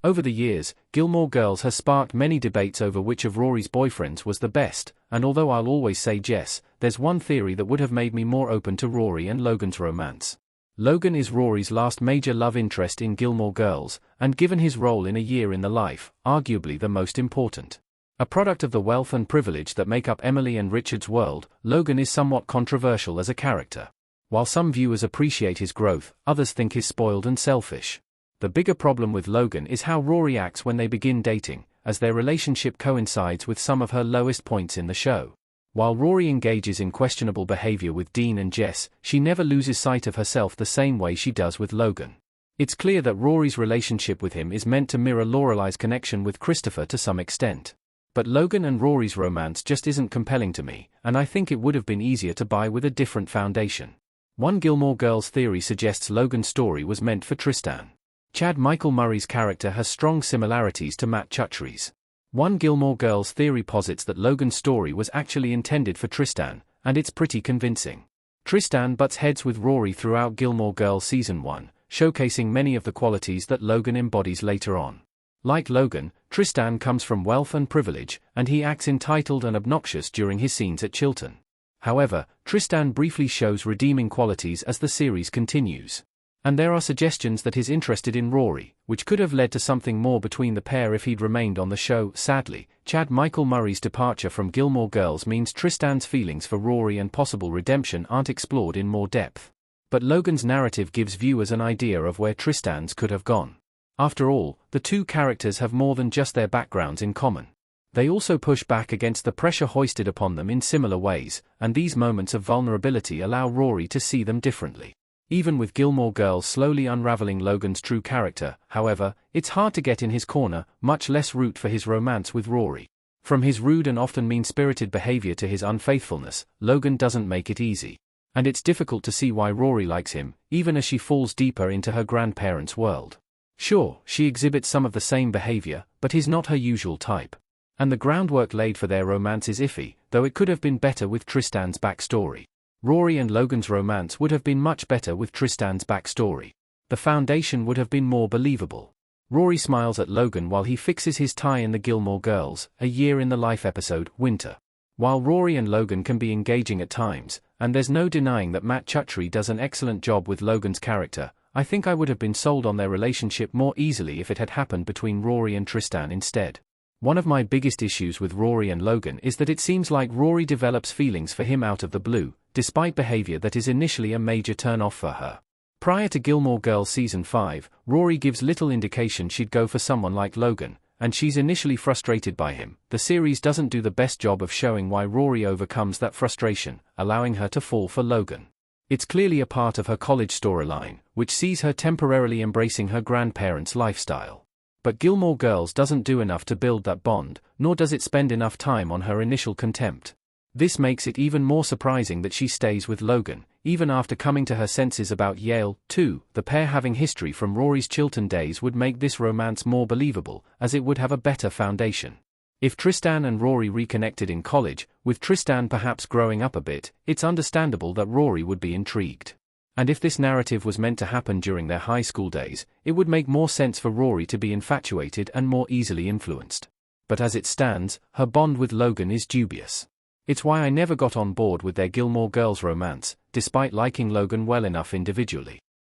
Over the years, Gilmore Girls has sparked many debates over which of Rory's boyfriends was the best, and although I'll always say Jess, there's one theory that would have made me more open to Rory and Logan's romance. Logan is Rory's last major love interest in Gilmore Girls, and given his role in A Year in the Life, arguably the most important. A product of the wealth and privilege that make up Emily and Richard's world, Logan is somewhat controversial as a character. While some viewers appreciate his growth, others think he's spoiled and selfish. The bigger problem with Logan is how Rory acts when they begin dating, as their relationship coincides with some of her lowest points in the show. While Rory engages in questionable behavior with Dean and Jess, she never loses sight of herself the same way she does with Logan. It's clear that Rory's relationship with him is meant to mirror Lorelei's connection with Christopher to some extent. But Logan and Rory's romance just isn't compelling to me, and I think it would have been easier to buy with a different foundation. One Gilmore Girls theory suggests Logan's story was meant for Tristan. Chad Michael Murray's character has strong similarities to Matt Chutri's. One Gilmore Girls theory posits that Logan's story was actually intended for Tristan, and it's pretty convincing. Tristan butts heads with Rory throughout Gilmore Girls Season 1, showcasing many of the qualities that Logan embodies later on. Like Logan, Tristan comes from wealth and privilege, and he acts entitled and obnoxious during his scenes at Chilton. However, Tristan briefly shows redeeming qualities as the series continues. And there are suggestions that he's interested in Rory, which could have led to something more between the pair if he'd remained on the show. Sadly, Chad Michael Murray's departure from Gilmore Girls means Tristan's feelings for Rory and possible redemption aren't explored in more depth. But Logan's narrative gives viewers an idea of where Tristan's could have gone. After all, the two characters have more than just their backgrounds in common. They also push back against the pressure hoisted upon them in similar ways, and these moments of vulnerability allow Rory to see them differently. Even with Gilmore Girls slowly unraveling Logan's true character, however, it's hard to get in his corner, much less root for his romance with Rory. From his rude and often mean-spirited behavior to his unfaithfulness, Logan doesn't make it easy. And it's difficult to see why Rory likes him, even as she falls deeper into her grandparents' world. Sure, she exhibits some of the same behavior, but he's not her usual type. And the groundwork laid for their romance is iffy, though it could have been better with Tristan's backstory. Rory and Logan's romance would have been much better with Tristan's backstory. The foundation would have been more believable. Rory smiles at Logan while he fixes his tie in the Gilmore Girls, A Year in the Life episode, Winter. While Rory and Logan can be engaging at times, and there's no denying that Matt Chutri does an excellent job with Logan's character, I think I would have been sold on their relationship more easily if it had happened between Rory and Tristan instead. One of my biggest issues with Rory and Logan is that it seems like Rory develops feelings for him out of the blue, despite behavior that is initially a major turn-off for her. Prior to Gilmore Girls Season 5, Rory gives little indication she'd go for someone like Logan, and she's initially frustrated by him. The series doesn't do the best job of showing why Rory overcomes that frustration, allowing her to fall for Logan. It's clearly a part of her college storyline, which sees her temporarily embracing her grandparents' lifestyle. But Gilmore Girls doesn't do enough to build that bond, nor does it spend enough time on her initial contempt. This makes it even more surprising that she stays with Logan, even after coming to her senses about Yale, too. The pair having history from Rory's Chilton days would make this romance more believable, as it would have a better foundation. If Tristan and Rory reconnected in college, with Tristan perhaps growing up a bit, it's understandable that Rory would be intrigued. And if this narrative was meant to happen during their high school days, it would make more sense for Rory to be infatuated and more easily influenced. But as it stands, her bond with Logan is dubious. It's why I never got on board with their Gilmore Girls romance, despite liking Logan well enough individually.